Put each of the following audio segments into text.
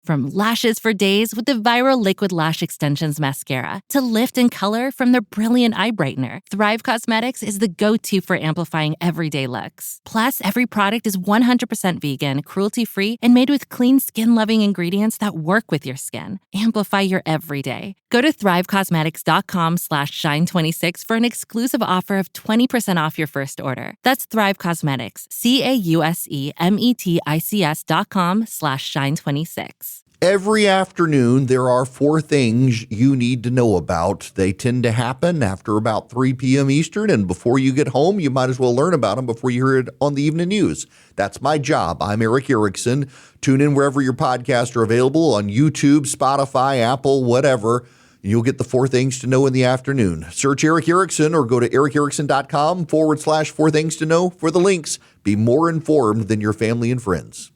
From lashes for days with the viral Liquid Lash Extensions Mascara to lift and color from their brilliant eye brightener, Thrive Causemetics is the go-to for amplifying everyday looks. Plus, every product is 100% vegan, cruelty-free, and made with clean, skin-loving ingredients that work with your skin. Amplify your everyday. Go to thrivecosmetics.com/shine26 for an exclusive offer of 20% off your first order. That's Thrive Cosmetics, CAUSEMETICS.com/shine26. Every afternoon, there are 4 things you need to know about. They tend to happen after about 3 p.m. Eastern, and before you get home, you might as well learn about them before you hear it on the evening news. That's my job. I'm Erick Erickson. Tune in wherever your podcasts are available, on YouTube, Spotify, Apple, whatever. You'll get the 4 things to know in the afternoon. Search Erick Erickson or go to erickerickson.com/4 things to know for the links. Be more informed than your family and friends.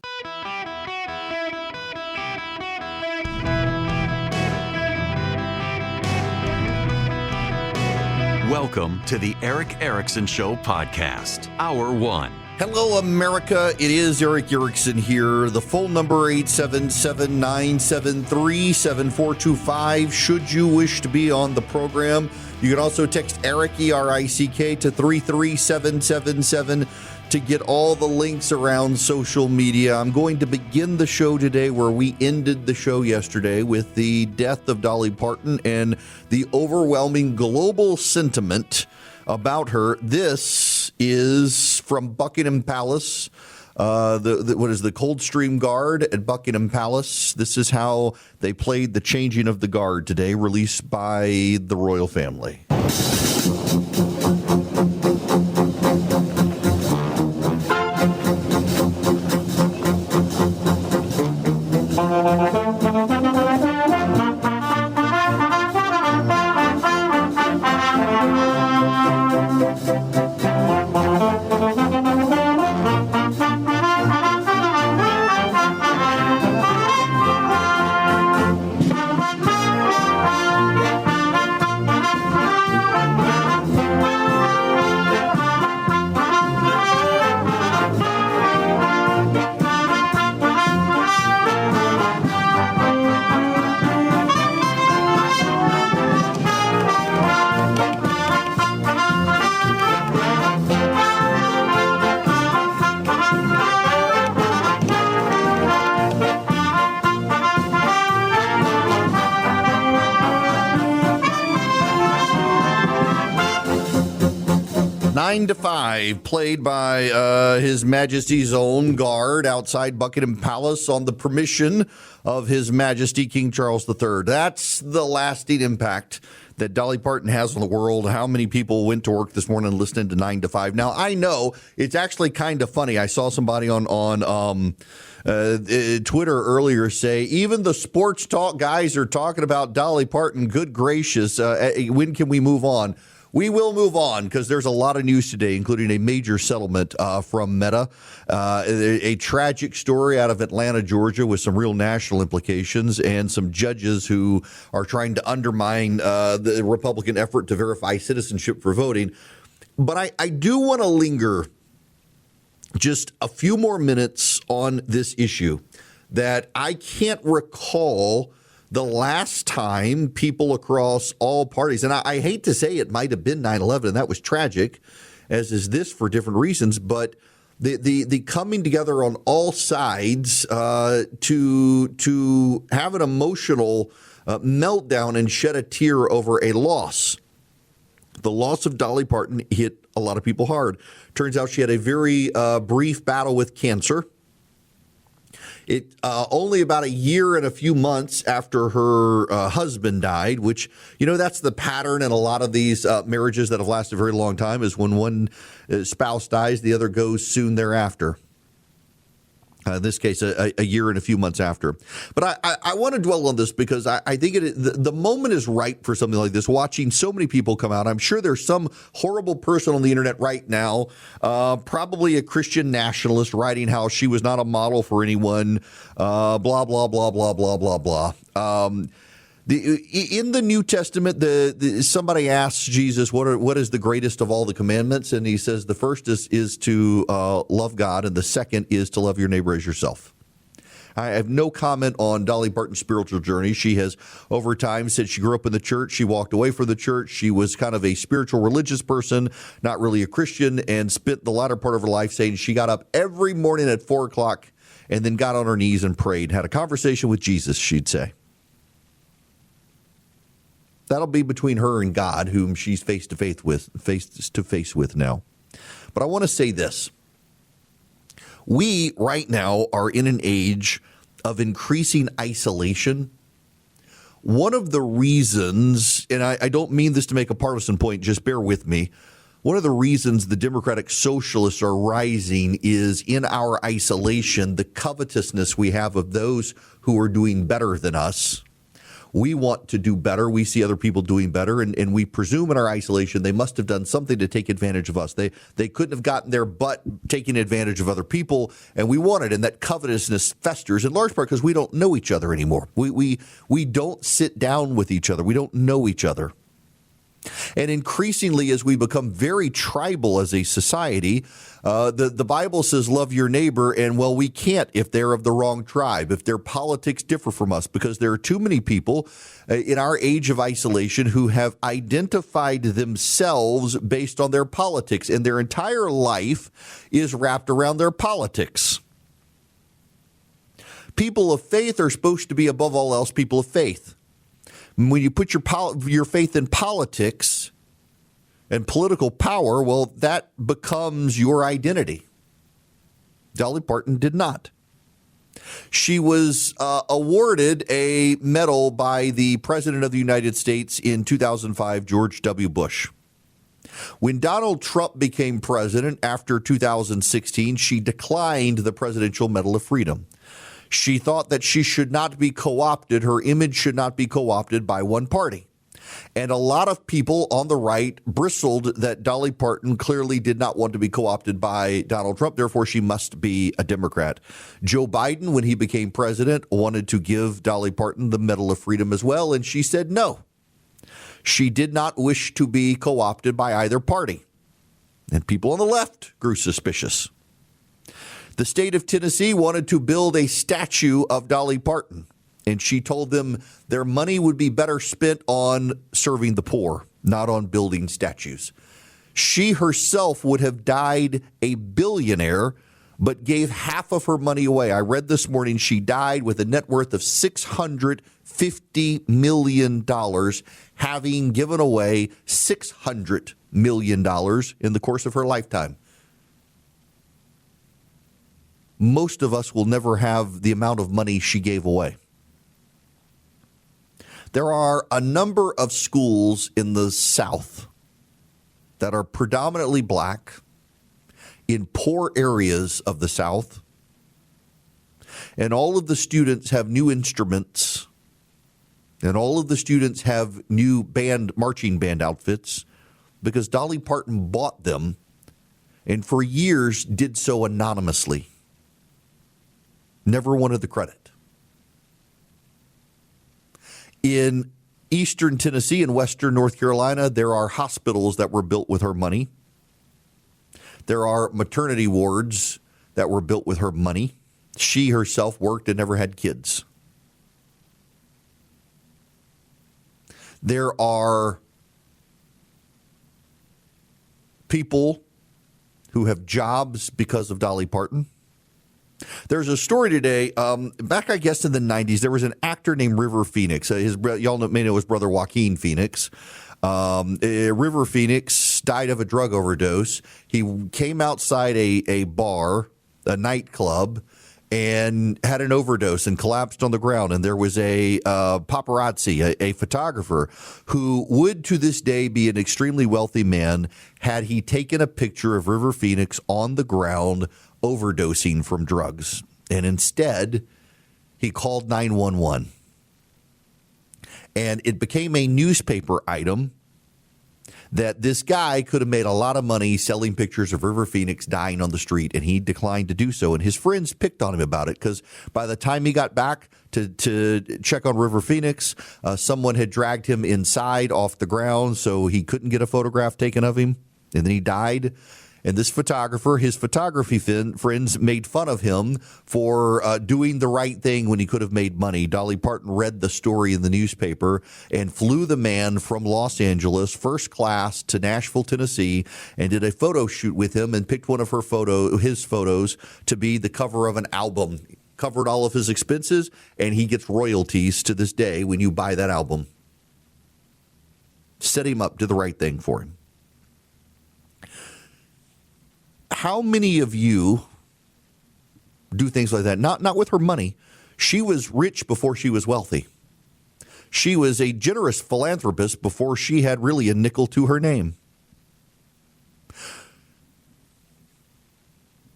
Welcome to the Erick Erickson Show podcast, Hour 1. Hello, America. It is Erick Erickson here. The phone number, 877-973-7425. Should you wish to be on the program, you can also text Erick, E-R-I-C-K, to 33777 to get all the links around social media. I'm going to begin the show today where we ended the show yesterday with the death of Dolly Parton and the overwhelming global sentiment about her. This is from Buckingham Palace, the Coldstream Guard at Buckingham Palace. This is how they played the changing of the guard today, released by the royal family. Nine to 5, played by His Majesty's own guard outside Buckingham Palace on the permission of His Majesty King Charles III. That's the lasting impact that Dolly Parton has on the world. How many people went to work this morning listening to 9 to 5? Now, I know it's actually kind of funny. I saw somebody on Twitter earlier say, even the sports talk guys are talking about Dolly Parton. Good gracious. When can we move on? We will move on because there's a lot of news today, including a major settlement from Meta, a tragic story out of Atlanta, Georgia, with some real national implications, and some judges who are trying to undermine the Republican effort to verify citizenship for voting. But I do want to linger just a few more minutes on this issue that I can't recall the last time people across all parties, and I hate to say it might have been 9/11, and that was tragic, as is this for different reasons, but the coming together on all sides to have an emotional meltdown and shed a tear over a loss. The loss of Dolly Parton hit a lot of people hard. Turns out she had a very brief battle with cancer. It only about a year and a few months after her husband died, which, you know, that's the pattern in a lot of these marriages that have lasted a very long time, is when one spouse dies, the other goes soon thereafter. In this case, a year and a few months after. But I want to dwell on this because I think the moment is ripe for something like this, watching so many people come out. I'm sure there's some horrible person on the internet right now, probably a Christian nationalist, writing how she was not a model for anyone, blah, blah, blah, blah, blah, blah, blah. In the New Testament, somebody asks Jesus, what is the greatest of all the commandments? And he says the first is to love God, and the second is to love your neighbor as yourself. I have no comment on Dolly Parton's spiritual journey. She has, over time, said she grew up in the church. She walked away from the church. She was kind of a spiritual religious person, not really a Christian, and spent the latter part of her life saying she got up every morning at 4 o'clock and then got on her knees and prayed, had a conversation with Jesus, she'd say. That'll be between her and God, whom she's face to face with now. But I want to say this. We right now are in an age of increasing isolation. One of the reasons, and I don't mean this to make a partisan point, just bear with me. One of the reasons the Democratic Socialists are rising is in our isolation, the covetousness we have of those who are doing better than us. We want to do better. We see other people doing better, and we presume in our isolation they must have done something to take advantage of us. They couldn't have gotten their butt taking advantage of other people, and we want it. And that covetousness festers in large part because we don't know each other anymore. We don't sit down with each other. We don't know each other. And increasingly, as we become very tribal as a society, the Bible says, love your neighbor. And, well, we can't if they're of the wrong tribe, if their politics differ from us, because there are too many people in our age of isolation who have identified themselves based on their politics. And their entire life is wrapped around their politics. People of faith are supposed to be, above all else, people of faith. When you put your faith in politics and political power, well, that becomes your identity. Dolly Parton did not. She was awarded a medal by the President of the United States in 2005, George W. Bush. When Donald Trump became president after 2016, she declined the Presidential Medal of Freedom. She thought that she should not be co-opted. Her image should not be co-opted by one party. And a lot of people on the right bristled that Dolly Parton clearly did not want to be co-opted by Donald Trump. Therefore, she must be a Democrat. Joe Biden, when he became president, wanted to give Dolly Parton the Medal of Freedom as well. And she said no. She did not wish to be co-opted by either party. And people on the left grew suspicious. The state of Tennessee wanted to build a statue of Dolly Parton, and she told them their money would be better spent on serving the poor, not on building statues. She herself would have died a billionaire, but gave half of her money away. I read this morning she died with a net worth of $650 million, having given away $600 million in the course of her lifetime. Most of us will never have the amount of money she gave away. There are a number of schools in the South that are predominantly black in poor areas of the South. And all of the students have new instruments, and all of the students have new marching band outfits because Dolly Parton bought them and for years did so anonymously. Never wanted the credit. In eastern Tennessee and western North Carolina, there are hospitals that were built with her money. There are maternity wards that were built with her money. She herself worked and never had kids. There are people who have jobs because of Dolly Parton. There's a story today, back, I guess, in the 90s, there was an actor named River Phoenix. Y'all may know his brother Joaquin Phoenix. River Phoenix died of a drug overdose. He came outside a bar, a nightclub, and had an overdose and collapsed on the ground. And there was a paparazzi, a photographer, who would to this day be an extremely wealthy man had he taken a picture of River Phoenix on the ground overdosing from drugs. And instead, he called 911. And it became a newspaper item that this guy could have made a lot of money selling pictures of River Phoenix dying on the street, and he declined to do so. And his friends picked on him about it because by the time he got back to check on River Phoenix, someone had dragged him inside off the ground, so he couldn't get a photograph taken of him, and then he died. And this photographer, his photography friends made fun of him for doing the right thing when he could have made money. Dolly Parton read the story in the newspaper and flew the man from Los Angeles, first class, to Nashville, Tennessee, and did a photo shoot with him and picked one of his photos to be the cover of an album. Covered all of his expenses, and he gets royalties to this day when you buy that album. Set him up, did the right thing for him. How many of you do things like that? Not with her money. She was rich before she was wealthy. She was a generous philanthropist before she had really a nickel to her name.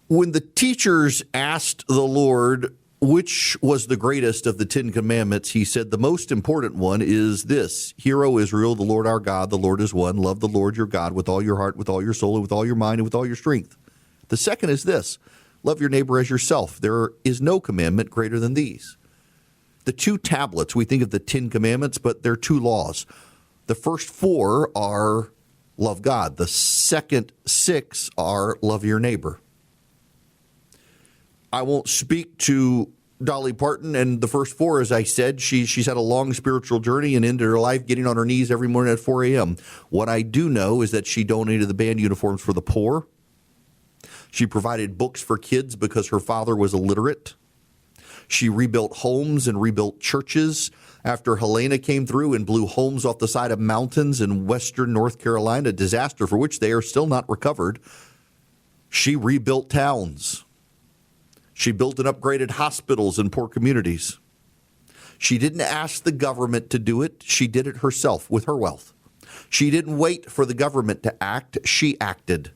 When the teachers asked the Lord which was the greatest of the 10 commandments, he said the most important one is this: Hear, O Israel, the Lord our God, the Lord is one. Love the Lord your God with all your heart, with all your soul, and with all your mind, and with all your strength. The second is this: love your neighbor as yourself. There is no commandment greater than these. The 2 tablets, we think of the 10 commandments, but they're 2 laws. The first 4 are love God. The second 6 are love your neighbor. I won't speak to Dolly Parton and the first 4, as I said. She's had a long spiritual journey and ended her life getting on her knees every morning at 4 a.m. What I do know is that she donated the band uniforms for the poor. She provided books for kids because her father was illiterate. She rebuilt homes and rebuilt churches after Helene came through and blew homes off the side of mountains in western North Carolina, a disaster for which they are still not recovered. She rebuilt towns. She built and upgraded hospitals in poor communities. She didn't ask the government to do it. She did it herself with her wealth. She didn't wait for the government to act. She acted.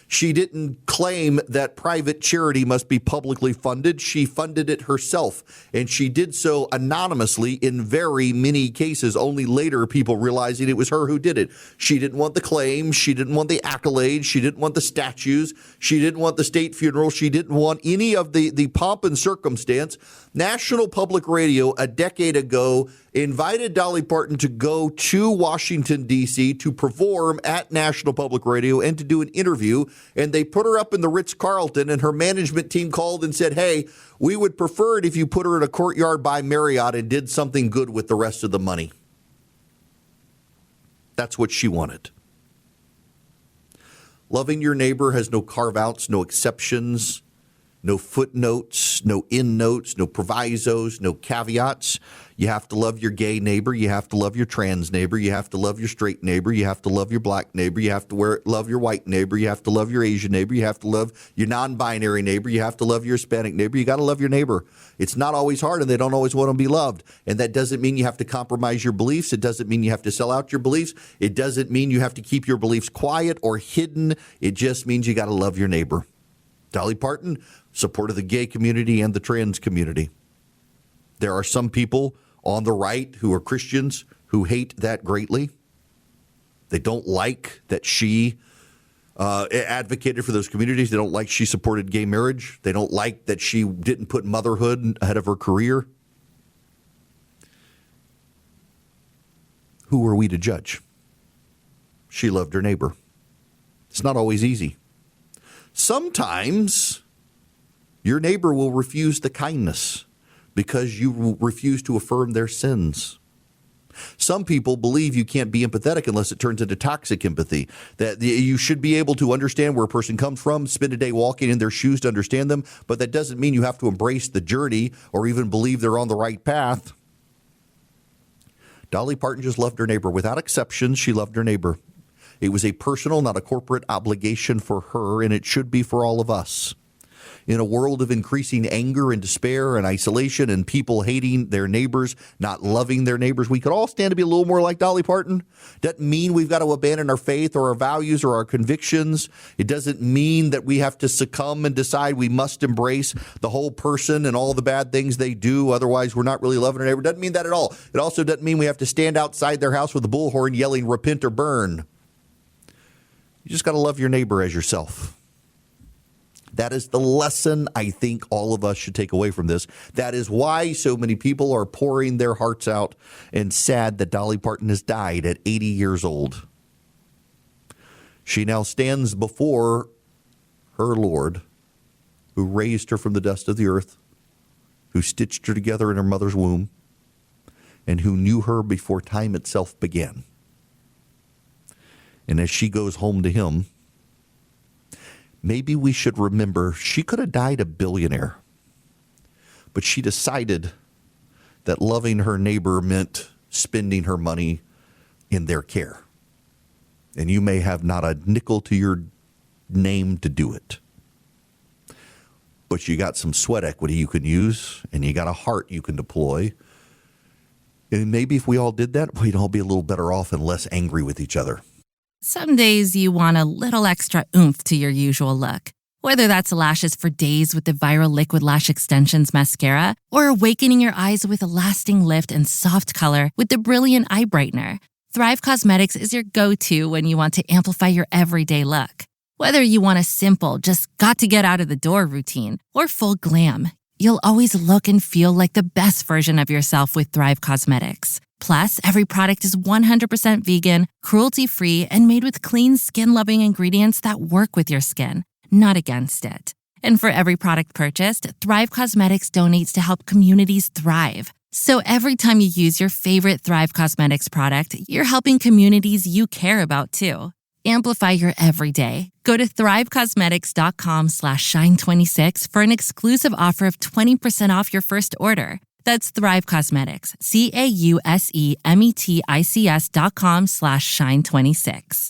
She didn't claim that private charity must be publicly funded. She funded it herself, and she did so anonymously in very many cases, only later people realizing it was her who did it. She didn't want the claims. She didn't want the accolades. She didn't want the statues. She didn't want the state funeral. She didn't want any of the pomp and circumstance. National Public Radio a decade ago invited Dolly Parton to go to Washington, D.C. to perform at National Public Radio and to do an interview. And they put her up in the Ritz-Carlton, and her management team called and said, hey, we would prefer it if you put her in a Courtyard by Marriott and did something good with the rest of the money. That's what she wanted. Loving your neighbor has no carve-outs, no exceptions, no footnotes, no endnotes, no provisos, no caveats. You have to love your gay neighbor. You have to love your trans neighbor. You have to love your straight neighbor. You have to love your black neighbor. You have to love your white neighbor. You have to love your Asian neighbor. You have to love your non-binary neighbor. You have to love your Hispanic neighbor. You got to love your neighbor. It's not always hard, and they don't always want to be loved. And that doesn't mean you have to compromise your beliefs. It doesn't mean you have to sell out your beliefs. It doesn't mean you have to keep your beliefs quiet or hidden. It just means you got to love your neighbor. Dolly Parton supported the gay community and the trans community. There are some people on the right who are Christians who hate that greatly. They don't like that she advocated for those communities. They don't like she supported gay marriage. They don't like that she didn't put motherhood ahead of her career. Who are we to judge? She loved her neighbor. It's not always easy. Sometimes your neighbor will refuse the kindness because you refuse to affirm their sins. Some people believe you can't be empathetic unless it turns into toxic empathy, that you should be able to understand where a person comes from, spend a day walking in their shoes to understand them, but that doesn't mean you have to embrace the journey or even believe they're on the right path. Dolly Parton just loved her neighbor. Without exception, she loved her neighbor. It was a personal, not a corporate obligation for her, and it should be for all of us. In a world of increasing anger and despair and isolation and people hating their neighbors, not loving their neighbors, we could all stand to be a little more like Dolly Parton. Doesn't mean we've got to abandon our faith or our values or our convictions. It doesn't mean that we have to succumb and decide we must embrace the whole person and all the bad things they do. Otherwise, we're not really loving our neighbor. Doesn't mean that at all. It also doesn't mean we have to stand outside their house with a bullhorn yelling, repent or burn. You just got to love your neighbor as yourself. That is the lesson I think all of us should take away from this. That is why so many people are pouring their hearts out and sad that Dolly Parton has died at 80 years old. She now stands before her Lord, who raised her from the dust of the earth, who stitched her together in her mother's womb, and who knew her before time itself began. And as she goes home to him, maybe we should remember she could have died a billionaire, but she decided that loving her neighbor meant spending her money in their care. And you may have not a nickel to your name to do it, but you got some sweat equity you can use, and you got a heart you can deploy. And maybe if we all did that, we'd all be a little better off and less angry with each other. Some days you want a little extra oomph to your usual look. Whether that's lashes for days with the viral Liquid Lash Extensions mascara, or awakening your eyes with a lasting lift and soft color with the Brilliant Eye Brightener, Thrive Causemetics is your go-to when you want to amplify your everyday look. Whether you want a simple, just got to get out of the door routine, or full glam, you'll always look and feel like the best version of yourself with Thrive Causemetics. Plus, every product is 100% vegan, cruelty-free, and made with clean, skin-loving ingredients that work with your skin, not against it. And for every product purchased, Thrive Causemetics donates to help communities thrive. So every time you use your favorite Thrive Causemetics product, you're helping communities you care about too. Amplify your everyday. Go to thrivecosmetics.com/shine26 for an exclusive offer of 20% off your first order. That's Thrive Cosmetics, CAUSEMETICS.com/shine26.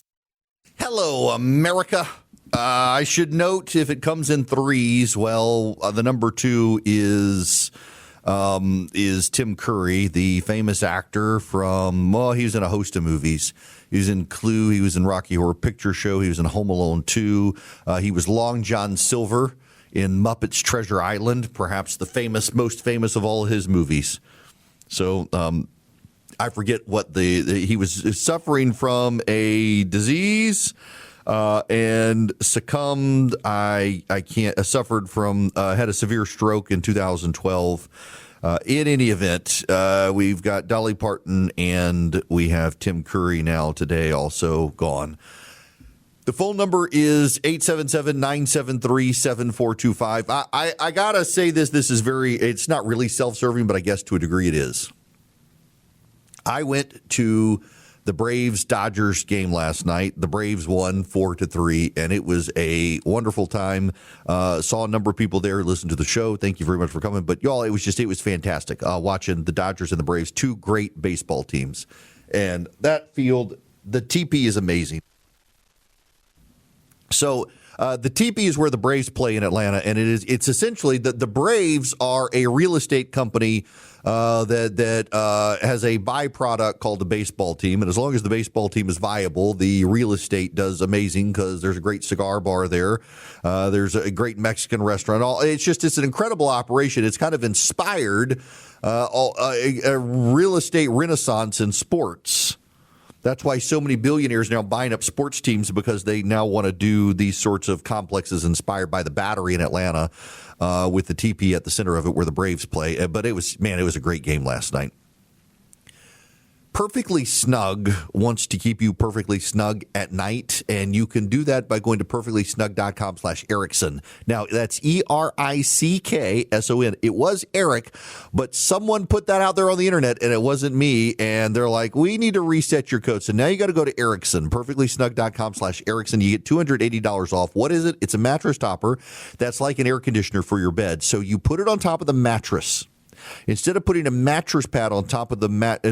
Hello, America. I should note, if it comes in threes, well, the number 2 is Tim Curry, the famous actor from, well, he was in a host of movies. He was in Clue. He was in Rocky Horror Picture Show. He was in Home Alone 2. He was Long John Silver in Muppets Treasure Island, perhaps the most famous of all his movies. So I forget what he was suffering from a disease and succumbed. Suffered from, had a severe stroke in 2012. In any event, we've got Dolly Parton and we have Tim Curry now today also gone. The phone number is 877-973-7425. I got to say this is it's not really self-serving, but I guess to a degree it is. I went to the Braves-Dodgers game last night. The Braves won 4-3, and it was a wonderful time. Saw a number of people there, listened to the show. Thank you very much for coming. But y'all, it was fantastic watching the Dodgers and the Braves, two great baseball teams. And that field, the TP is amazing. So the TP is where the Braves play in Atlanta, and it's essentially the Braves are a real estate company that has a byproduct called the baseball team. And as long as the baseball team is viable, the real estate does amazing because there's a great cigar bar there. There's a great Mexican restaurant. It's an incredible operation. It's kind of inspired a real estate renaissance in sports. That's why so many billionaires now buying up sports teams, because they now want to do these sorts of complexes inspired by the Battery in Atlanta with the TP at the center of it where the Braves play. But it was a great game last night. Perfectly Snug wants to keep you perfectly snug at night, and you can do that by going to perfectlysnug.com/Erickson. Now, that's ERICKSON. It was Eric, but someone put that out there on the internet, and it wasn't me, and they're like, we need to reset your code. So now you got to go to Erickson, perfectlysnug.com/Erickson. You get $280 off. What is it? It's a mattress topper that's like an air conditioner for your bed. So you put it on top of the mattress. Instead of putting a mattress pad on top of the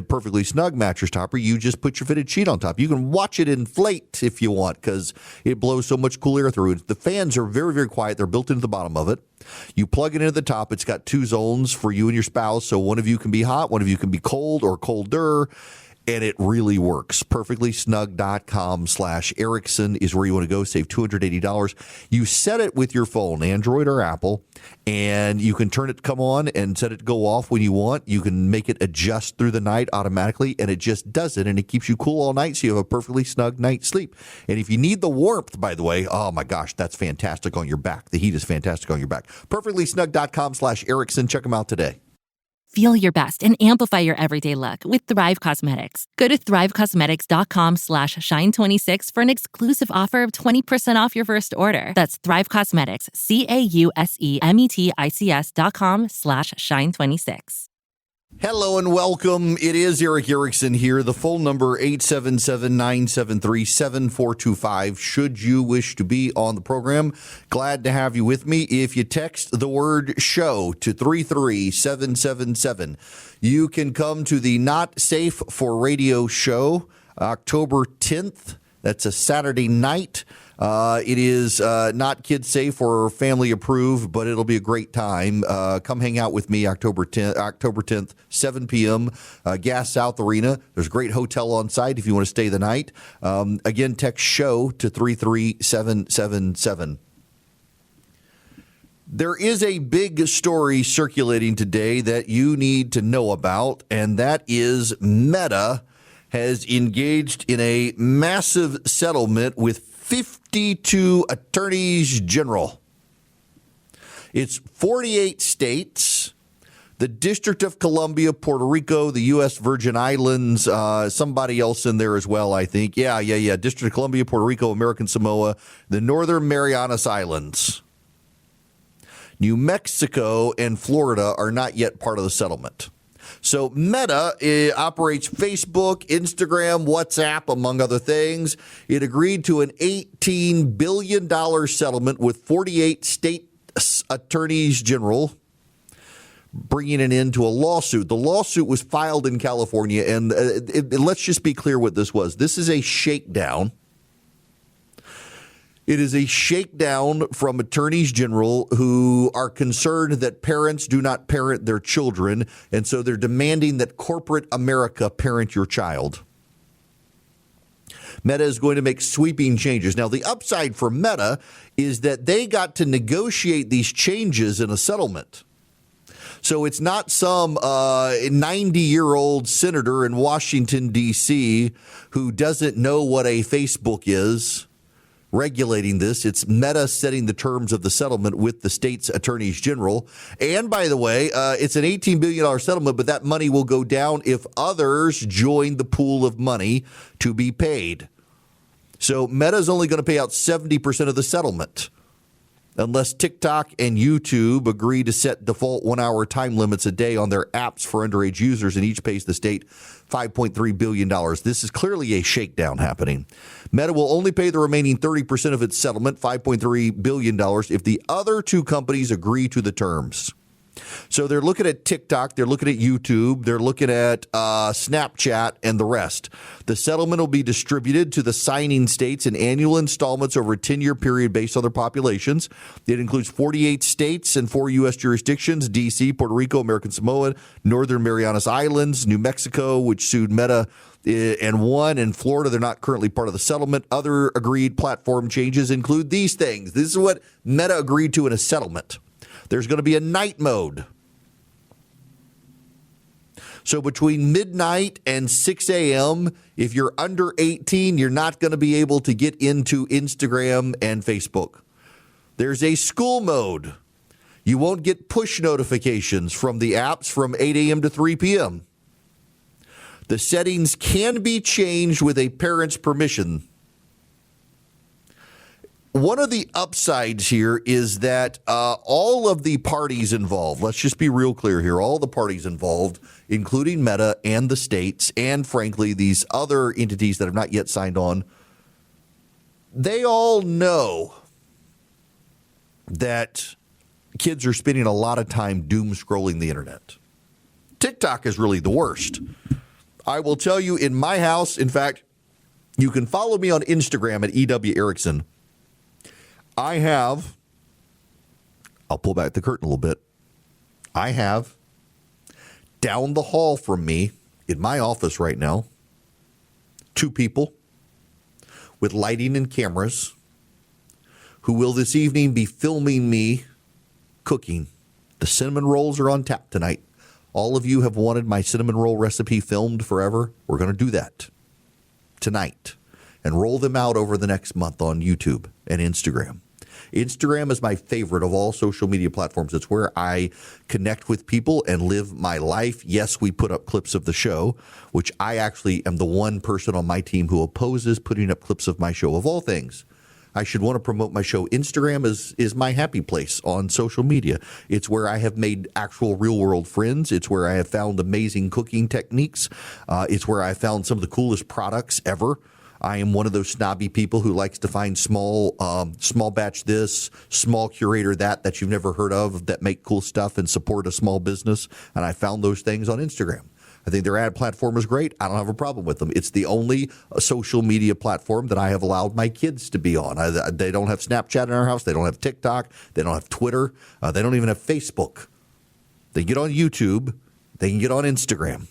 Perfectly Snug mattress topper, you just put your fitted sheet on top. You can watch it inflate if you want because it blows so much cool air through it. The fans are very, very quiet. They're built into the bottom of it. You plug it into the top. It's got two zones for you and your spouse, so one of you can be hot, one of you can be cold or colder. And it really works. Perfectlysnug.com/Erickson is where you want to go. Save $280. You set it with your phone, Android or Apple, and you can turn it to come on and set it to go off when you want. You can make it adjust through the night automatically, and it just does it, and it keeps you cool all night, so you have a perfectly snug night's sleep. And if you need the warmth, by the way, oh my gosh, that's fantastic on your back. The heat is fantastic on your back. Perfectlysnug.com/Erickson. Check them out today. Feel your best and amplify your everyday look with Thrive Cosmetics. Go to thrivecosmetics.com/shine26 for an exclusive offer of 20% off your first order. That's Thrive Cosmetics, CAUSEMETICS.com/shine26. Hello and welcome. It is Erick Erickson here. The phone number 877-973-7425. Should you wish to be on the program, glad to have you with me. If you text the word show to 33777, you can come to the Not Safe for Radio show October 10th. That's a Saturday night. It is not kid safe or family approved, but it'll be a great time. Come hang out with me October 10th, 7 p.m., Gas South Arena. There's a great hotel on site if you want to stay the night. Again, text show to 33777. There is a big story circulating today that you need to know about, and that is Meta has engaged in a massive settlement with 52 attorneys general. It's 48 states, the District of Columbia, Puerto Rico, the U.S. Virgin Islands, somebody else in there as well, I think. Yeah. District of Columbia, Puerto Rico, American Samoa, the Northern Marianas Islands. New Mexico and Florida are not yet part of the settlement. So Meta operates Facebook, Instagram, WhatsApp, among other things. It agreed to an $18 billion settlement with 48 state attorneys general, bringing it into a lawsuit. The lawsuit was filed in California, and let's just be clear what this was. This is a shakedown. It is a shakedown from attorneys general who are concerned that parents do not parent their children, and so they're demanding that corporate America parent your child. Meta is going to make sweeping changes. Now, the upside for Meta is that they got to negotiate these changes in a settlement. So it's not some 90-year-old senator in Washington, D.C. who doesn't know what a Facebook is regulating this. It's Meta setting the terms of the settlement with the state's attorneys general. And by the way, it's an $18 billion settlement, but that money will go down if others join the pool of money to be paid. So Meta is only going to pay out 70% of the settlement, unless TikTok and YouTube agree to set default 1-hour time limits a day on their apps for underage users, and each pays the state $5.3 billion. This is clearly a shakedown happening. Meta will only pay the remaining 30% of its settlement, $5.3 billion, if the other two companies agree to the terms. So they're looking at TikTok, they're looking at YouTube, they're looking at Snapchat, and the rest. The settlement will be distributed to the signing states in annual installments over a 10-year period based on their populations. It includes 48 states and 4 U.S. jurisdictions: D.C., Puerto Rico, American Samoa, Northern Marianas Islands, New Mexico, which sued Meta and won, and Florida. They're not currently part of the settlement. Other agreed platform changes include these things. This is what Meta agreed to in a settlement. There's going to be a night mode. So between midnight and 6 a.m., if you're under 18, you're not going to be able to get into Instagram and Facebook. There's a school mode. You won't get push notifications from the apps from 8 a.m. to 3 p.m. The settings can be changed with a parent's permission. One of the upsides here is that all of the parties involved, let's just be real clear here, all the parties involved, including Meta and the states, and frankly, these other entities that have not yet signed on, they all know that kids are spending a lot of time doom scrolling the internet. TikTok is really the worst. I will tell you, in my house, in fact, you can follow me on Instagram at EW Erickson. I'll pull back the curtain a little bit. I have down the hall from me in my office right now, 2 people with lighting and cameras who will this evening be filming me cooking. The cinnamon rolls are on tap tonight. All of you have wanted my cinnamon roll recipe filmed forever. We're going to do that tonight and roll them out over the next month on YouTube and Instagram. Instagram is my favorite of all social media platforms. It's where I connect with people and live my life. Yes, we put up clips of the show, which I actually am the one person on my team who opposes putting up clips of my show of all things. I should want to promote my show. Instagram is my happy place on social media. It's where I have made actual real-world friends. It's where I have found amazing cooking techniques. It's where I found some of the coolest products ever. I am one of those snobby people who likes to find small batch this, small curator that you've never heard of that make cool stuff and support a small business. And I found those things on Instagram. I think their ad platform is great. I don't have a problem with them. It's the only social media platform that I have allowed my kids to be on. They don't have Snapchat in our house. They don't have TikTok. They don't have Twitter. They don't even have Facebook. They get on YouTube. They can get on Instagram.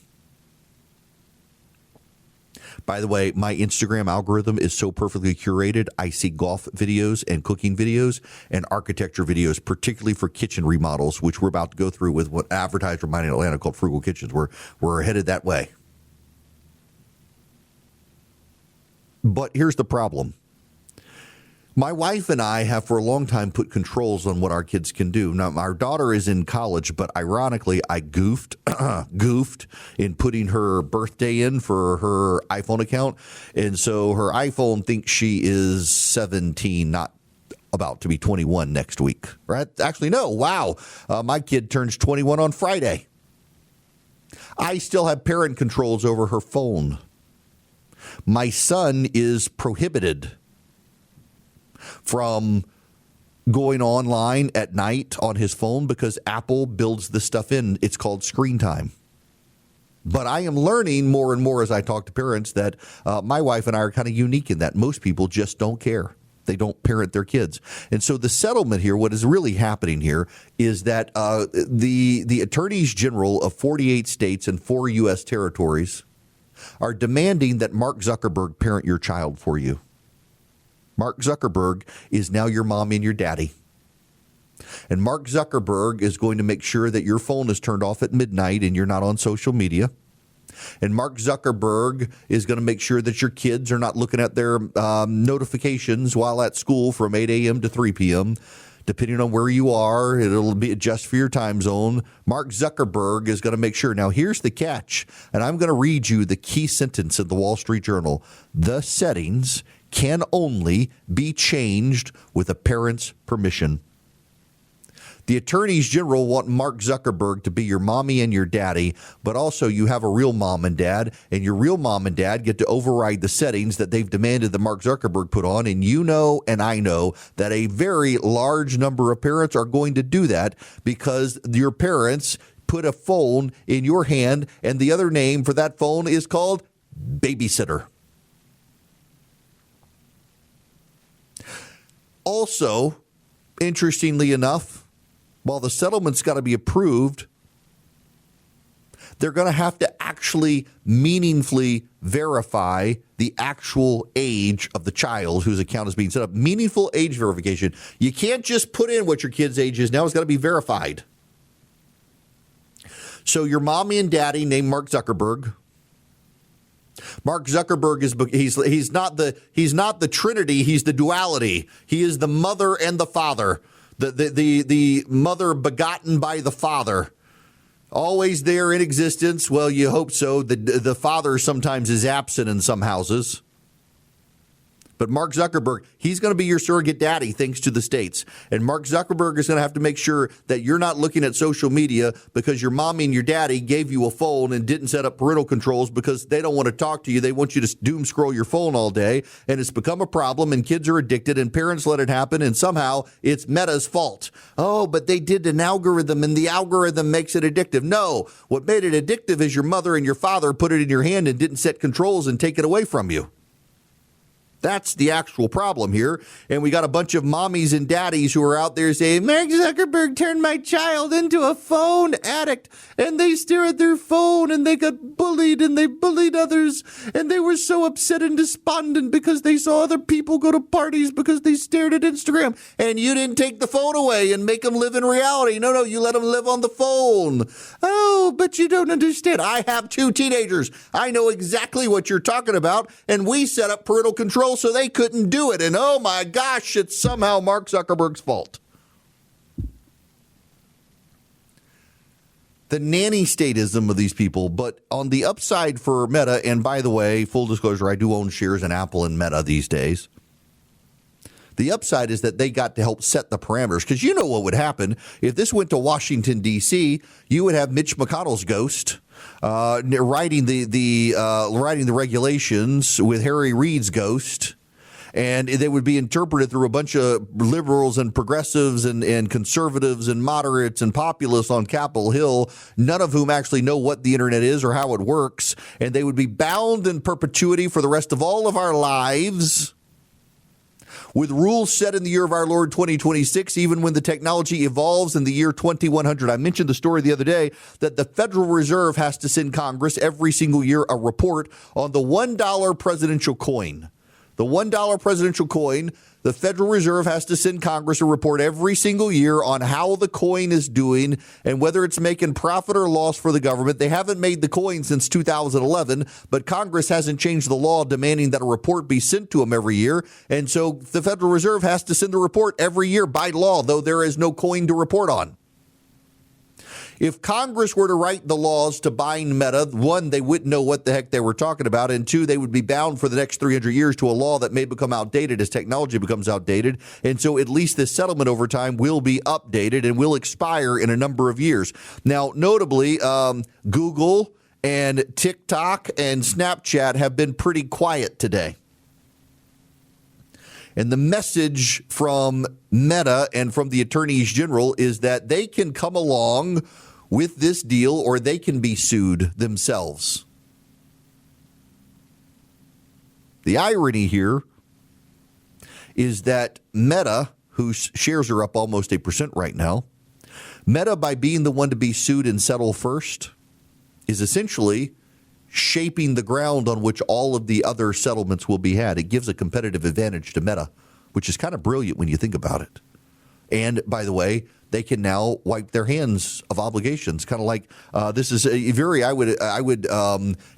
By the way, my Instagram algorithm is so perfectly curated. I see golf videos and cooking videos and architecture videos, particularly for kitchen remodels, which we're about to go through with what advertised for mine in Atlanta called Frugal Kitchens. We're headed that way. But here's the problem. My wife and I have for a long time put controls on what our kids can do. Now, our daughter is in college, but ironically, I goofed in putting her birthday in for her iPhone account. And so her iPhone thinks she is 17, not about to be 21 next week. Right? Actually, no. Wow. My kid turns 21 on Friday. I still have parent controls over her phone. My son is prohibited from going online at night on his phone because Apple builds this stuff in. It's called screen time. But I am learning more and more as I talk to parents that my wife and I are kind of unique in that most people just don't care. They don't parent their kids. And so the settlement here, what is really happening here is that the attorneys general of 48 states and 4 U.S. territories are demanding that Mark Zuckerberg parent your child for you. Mark Zuckerberg is now your mommy and your daddy. And Mark Zuckerberg is going to make sure that your phone is turned off at midnight and you're not on social media. And Mark Zuckerberg is going to make sure that your kids are not looking at their notifications while at school from 8 a.m. to 3 p.m. Depending on where you are, it'll be adjust for your time zone. Mark Zuckerberg is going to make sure. Now, here's the catch, and I'm going to read you the key sentence in the Wall Street Journal. The settings can only be changed with a parent's permission. The attorneys general want Mark Zuckerberg to be your mommy and your daddy, but also you have a real mom and dad, and your real mom and dad get to override the settings that they've demanded that Mark Zuckerberg put on. And you know, and I know that a very large number of parents are going to do that because your parents put a phone in your hand, and the other name for that phone is called babysitter. Also, interestingly enough, while the settlement's got to be approved, they're going to have to actually meaningfully verify the actual age of the child whose account is being set up. Meaningful age verification. You can't just put in what your kid's age is. Now it's got to be verified. So your mommy and daddy named Mark Zuckerberg. Mark Zuckerberg he's not the Trinity, he's the duality. He is the mother and the father. The mother begotten by the father. Always there in existence. Well, you hope so. The father sometimes is absent in some houses. But Mark Zuckerberg, he's going to be your surrogate daddy thanks to the states. And Mark Zuckerberg is going to have to make sure that you're not looking at social media because your mommy and your daddy gave you a phone and didn't set up parental controls because they don't want to talk to you. They want you to doom scroll your phone all day. And it's become a problem and kids are addicted and parents let it happen. And somehow it's Meta's fault. Oh, but they did an algorithm and the algorithm makes it addictive. No, what made it addictive is your mother and your father put it in your hand and didn't set controls and take it away from you. That's the actual problem here. And we got a bunch of mommies and daddies who are out there saying, Mark Zuckerberg turned my child into a phone addict. And they stare at their phone and they got bullied and they bullied others. And they were so upset and despondent because they saw other people go to parties because they stared at Instagram. And you didn't take the phone away and make them live in reality. No, you let them live on the phone. Oh, but you don't understand. I have 2 teenagers. I know exactly what you're talking about. And we set up parental controls deal, so they couldn't do it. And oh my gosh, it's somehow Mark Zuckerberg's fault. The nanny statism of these people. But on the upside for Meta, and by the way, full disclosure, I do own shares in Apple and Meta these days. The upside is that they got to help set the parameters, because you know what would happen if this went to Washington, D.C., you would have Mitch McConnell's ghost writing the regulations with Harry Reid's ghost, and they would be interpreted through a bunch of liberals and progressives and conservatives and moderates and populists on Capitol Hill, none of whom actually know what the internet is or how it works, and they would be bound in perpetuity for the rest of all of our lives with rules set in the year of our Lord 2026, even when the technology evolves in the year 2100. I mentioned the story the other day that the Federal Reserve has to send Congress every single year a report on the $1 presidential coin. The $1 presidential coin, the Federal Reserve has to send Congress a report every single year on how the coin is doing and whether it's making profit or loss for the government. They haven't made the coin since 2011, but Congress hasn't changed the law demanding that a report be sent to them every year. And so the Federal Reserve has to send a report every year by law, though there is no coin to report on. If Congress were to write the laws to bind Meta, one, they wouldn't know what the heck they were talking about, and two, they would be bound for the next 300 years to a law that may become outdated as technology becomes outdated. And so at least this settlement over time will be updated and will expire in a number of years. Now, notably, Google and TikTok and Snapchat have been pretty quiet today. And the message from Meta and from the attorneys general is that they can come along with this deal or they can be sued themselves. The irony here is that Meta, whose shares are up almost 8% right now, Meta, by being the one to be sued and settle first, is essentially shaping the ground on which all of the other settlements will be had. It gives a competitive advantage to Meta, which is kind of brilliant when you think about it. And by the way, they can now wipe their hands of obligations, kind of like this is a very, I would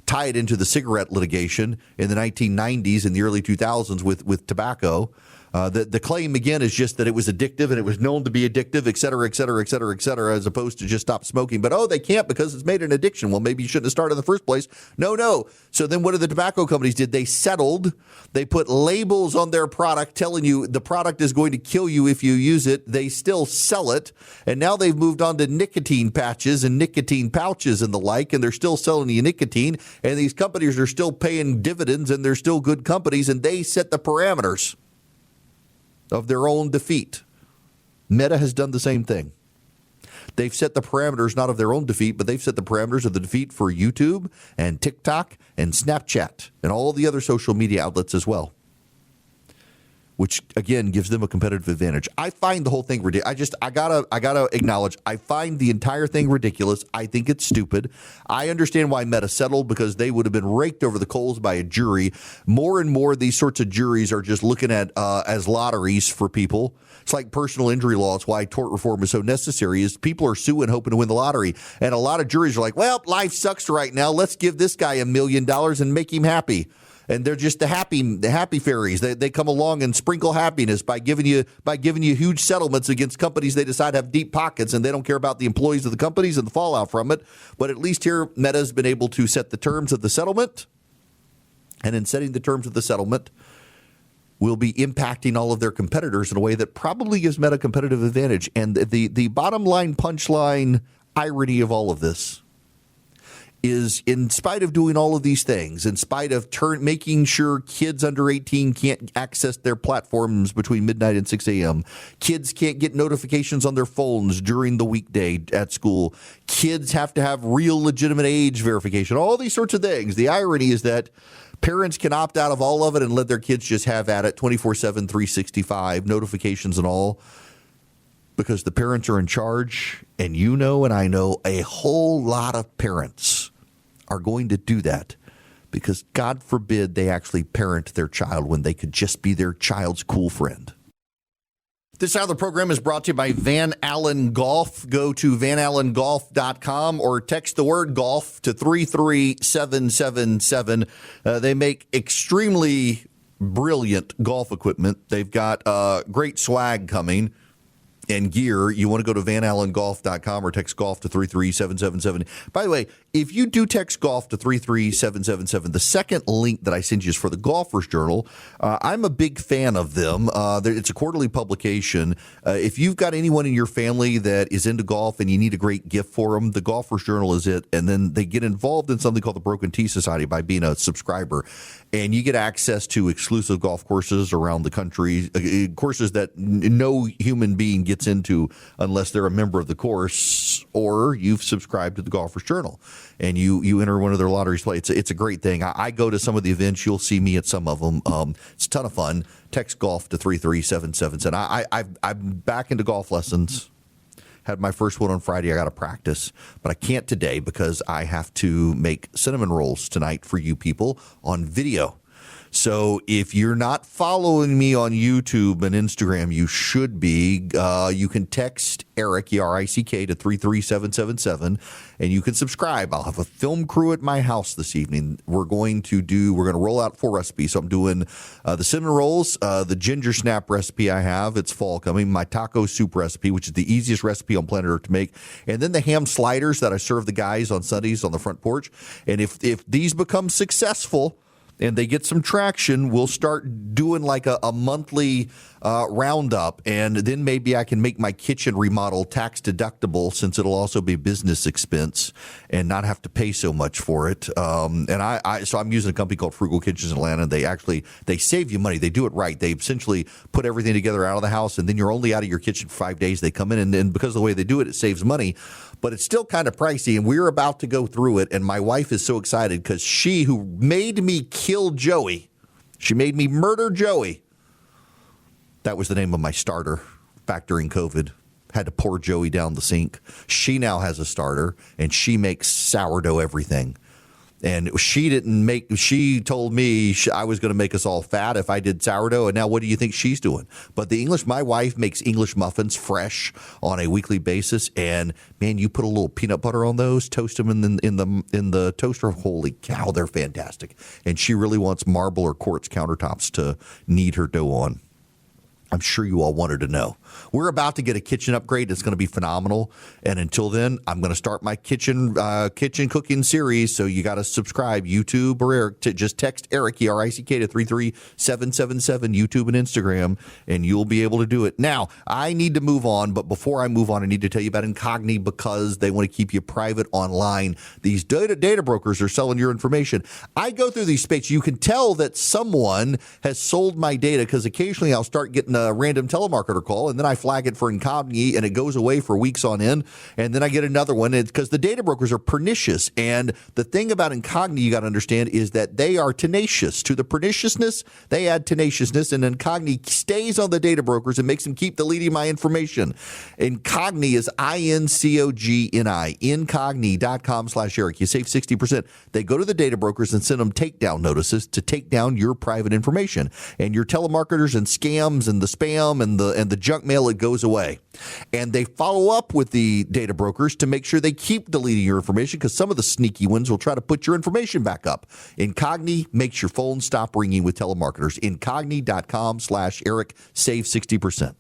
tie it into the cigarette litigation in the 1990s and the early 2000s with tobacco. The claim, again, is just that it was addictive and it was known to be addictive, et cetera, et cetera, et cetera, et cetera, as opposed to just stop smoking. But, they can't because it's made an addiction. Well, maybe you shouldn't have started in the first place. No. So then what did the tobacco companies did? They settled. They put labels on their product telling you the product is going to kill you if you use it. They still sell it. And now they've moved on to nicotine patches and nicotine pouches and the like, and they're still selling you nicotine. And these companies are still paying dividends, and they're still good companies, and they set the parameters of their own defeat. Meta has done the same thing. They've set the parameters not of their own defeat, but they've set the parameters of the defeat for YouTube and TikTok and Snapchat and all the other social media outlets as well, which again gives them a competitive advantage. I find the whole thing ridiculous. I gotta acknowledge, I find the entire thing ridiculous. I think it's stupid. I understand why Meta settled, because they would have been raked over the coals by a jury. More and more, these sorts of juries are just looking at as lotteries for people. It's like personal injury law. It's why tort reform is so necessary. Is people are suing hoping to win the lottery, and a lot of juries are like, "Well, life sucks right now. Let's give this guy $1 million and make him happy." And they're just the happy fairies. They come along and sprinkle happiness by giving you huge settlements against companies they decide have deep pockets, and they don't care about the employees of the companies and the fallout from it. But at least here, Meta's been able to set the terms of the settlement, and in setting the terms of the settlement, will be impacting all of their competitors in a way that probably gives Meta competitive advantage. And the bottom line punchline irony of all of this is, in spite of doing all of these things, in spite of making sure kids under 18 can't access their platforms between midnight and 6 a.m., kids can't get notifications on their phones during the weekday at school, kids have to have real legitimate age verification, all these sorts of things. The irony is that parents can opt out of all of it and let their kids just have at it 24/7, 365, notifications and all, because the parents are in charge. And you know, and I know, a whole lot of parents are going to do that because, God forbid, they actually parent their child when they could just be their child's cool friend. This hour of the program is brought to you by Van Allen Golf. Go to vanallengolf.com or text the word golf to 33777. They make extremely brilliant golf equipment. They've got great swag coming and gear. You want to go to vanallengolf.com or text golf to 33777. By the way, if you do text golf to 33777, the second link that I send you is for the Golfer's Journal. I'm a big fan of them. It's a quarterly publication. If you've got anyone in your family that is into golf and you need a great gift for them, the Golfer's Journal is it. And then they get involved in something called the Broken Tee Society by being a subscriber. And you get access to exclusive golf courses around the country, courses that no human being gets into unless they're a member of the course or you've subscribed to the Golfer's Journal and you enter one of their lotteries play. It's a great thing. I go to some of the events. You'll see me at some of them. It's a ton of fun. Text golf to 33777. I'm back into golf lessons. Had my first one on Friday. I got to practice, but I can't today because I have to make cinnamon rolls tonight for you people on video. So if you're not following me on YouTube and Instagram, you should be. You can text Erick, E-R-I-C-K, to 33777, and you can subscribe. I'll have a film crew at my house this evening. We're going to roll out 4 recipes. So I'm doing the cinnamon rolls, the ginger snap recipe I have. It's fall coming. My taco soup recipe, which is the easiest recipe on planet Earth to make. And then the ham sliders that I serve the guys on Sundays on the front porch. And if these become successful, and they get some traction, we'll start doing like a monthly roundup, and then maybe I can make my kitchen remodel tax deductible since it'll also be business expense and not have to pay so much for it. So I'm using a company called Frugal Kitchens in Atlanta. They save you money. They do it right. They essentially put everything together out of the house, and then you're only out of your kitchen for 5 days. They come in, and because of the way they do it, it saves money. But it's still kind of pricey, and we're about to go through it, and my wife is so excited because she, who made me kill Joey, she made me murder Joey. That was the name of my starter back during COVID. Had to pour Joey down the sink. She now has a starter, and she makes sourdough everything. And she told me I was going to make us all fat if I did sourdough. And now what do you think she's doing? But my wife makes English muffins fresh on a weekly basis. And man, you put a little peanut butter on those, toast them in the toaster. Holy cow, they're fantastic. And she really wants marble or quartz countertops to knead her dough on. I'm sure you all wanted to know. We're about to get a kitchen upgrade. It's going to be phenomenal. And until then, I'm going to start my kitchen cooking series. So you got to subscribe, YouTube or Erick. Just text Erick, E-R-I-C-K, to 33777, YouTube and Instagram, and you'll be able to do it. Now, I need to move on, but before I move on, I need to tell you about Incogni because they want to keep you private online. These data brokers are selling your information. I go through these spaces. You can tell that someone has sold my data because occasionally I'll start getting a random telemarketer call, and then I flag it for Incogni, and it goes away for weeks on end, and then I get another one. It's because the data brokers are pernicious, and the thing about Incogni you got to understand is that they are tenacious. To the perniciousness, they add tenaciousness, and Incogni stays on the data brokers and makes them keep deleting my information. Incogni is INCOGNI, incogni.com/Erick. You save 60%. They go to the data brokers and send them takedown notices to take down your private information, and your telemarketers and scams and the spam and the junk mail, it goes away. And they follow up with the data brokers to make sure they keep deleting your information because some of the sneaky ones will try to put your information back up. Incogni makes your phone stop ringing with telemarketers. Incogni.com/Erick. Save 60%.